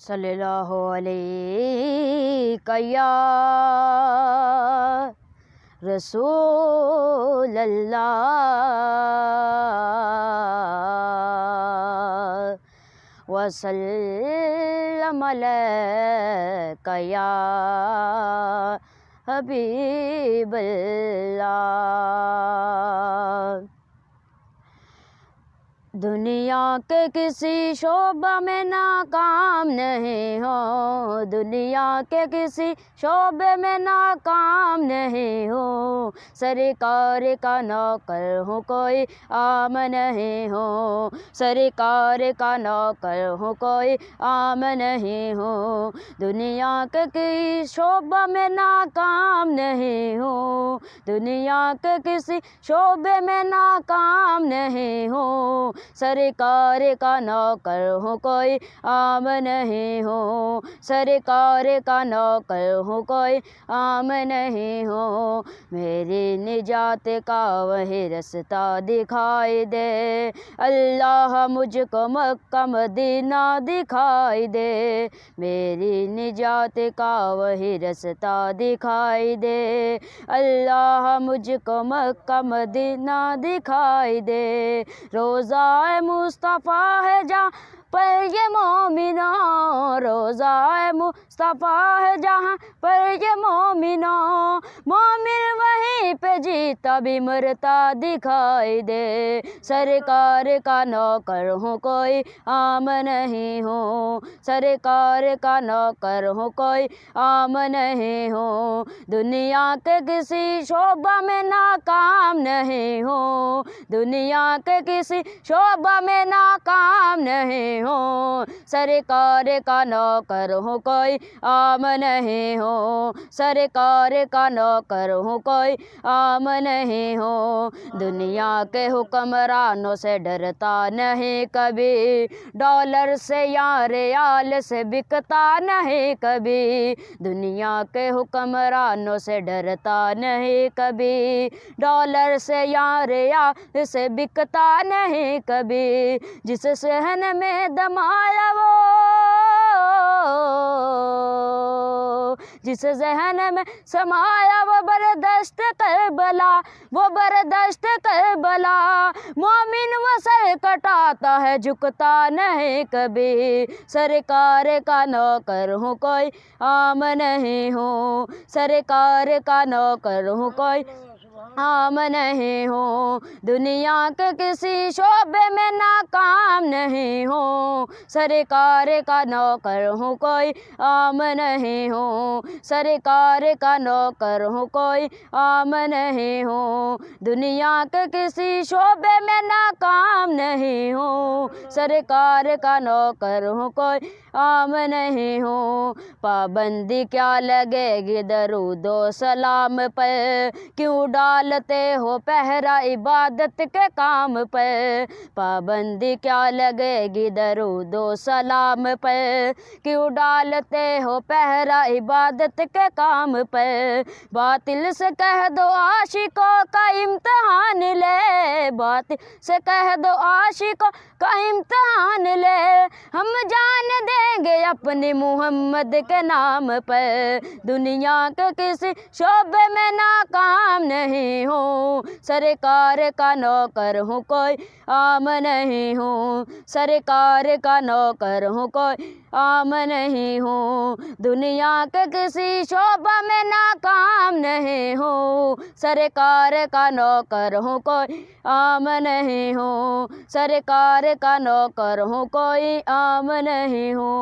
صلی اللہ علیہ یا رسول اللہ وسلم علیک یا حبیب اللہ۔ دنیا کے کسی شعبہ میں ناکام نہیں ہو، دنیا کے کسی شعبے میں ناکام نہیں ہو، سرکار کا نوکر ہوں کوئی عام نہیں ہو، سرکار کا نوکر ہوں کوئی عام نہیں ہو، دنیا کے کسی شعبہ میں ناکام نہیں ہو، دنیا کے کسی شعبے میں ناکام نہیں ہو، سرکار کا نوکر ہوں کوئی عام نہیں ہو، سرکار کا نوکر ہوں کوئی عام نہیں ہو، میری نجات کا وہی رستہ دکھائی دے، اللہ مجھ کو مکہ مدینہ دکھائی دے، میری نجات کا وہی رستہ دکھائی دے، اللہ مجھ کو مکہ مدینہ دکھائی دے، روضہ مصطفیٰ ہے جہاں پر یہ مومنوں، روضہ مصطفیٰ ہے جہاں پر یہ مومنوں، مومن وہیں پہ جیتا بھی مرتا دکھائی دے، سرکار کا نوکر ہوں کوئی عام نہیں ہو، سرکار کا نوکر ہوں کوئی عام نہیں ہو، دنیا کے کسی شعبہ میں ناکام نہیں ہو، دنیا کے کسی شعبہ میں ناکام نہیں ہو، سرکار کا نوکر ہوں کوئی عام نہیں ہو، سرکار کا نوکر ہوں کوئی عام نہیں ہو، دنیا کے حکمرانوں سے ڈرتا نہیں کبھی، ڈالر سے یا ریال سے بکتا نہیں کبھی، دنیا کے حکمرانوں سے ڈرتا نہیں کبھی، ڈالر سے یا ریال سے بکتا نہیں کبھی، جس صحن میں دم آیا وہ، جس ذہن میں سمایا وہ بردشت کربلا، وہ بردشت کربلا، مومن وہ سر کٹاتا ہے جھکتا نہیں کبھی، سرکار کا نوکر ہوں کوئی عام نہیں ہوں، سرکار کا نوکر ہوں کوئی عام نہیں ہو، دنیا کے کسی شعبے میں ناکام نہیں ہو، سرکار کا نوکر ہوں کوئی عام نہیں ہو، سرکار کا نوکر ہوں کوئی عام نہیں ہو، دنیا کے کسی شعبے میں ناکام نہیں ہو، سرکار کا نوکر ہوں کوئی عام نہیں ہو، پابندی کیا لگے گی درود و سلام پر، کیوں ڈالتے ہو پہرا عبادت کے کام پر، پابندی کیا لگے گی درود و سلام پر، کیوں ڈالتے ہو پہرا عبادت کے کام پر، باطل سے کہہ دو عاشقوں کا امتحان لے، باطل سے کہہ دو عاشقوں کا امتحان لے، ہم جان دیں گے اپنی محمد کے نام پر، دنیا کے کسی شعبے میں ناکام نہیں ہوں، سرکار کا نوکر ہوں کوئی عام نہیں ہوں، سرکار کا نوکر ہوں کوئی عام نہیں ہوں، دنیا کے کسی شعبہ میں ناکام نہیں ہوں، سرکار کا نوکر ہوں کوئی عام نہیں ہوں، سرکار کا نوکر ہوں کوئی عام نہیں ہوں۔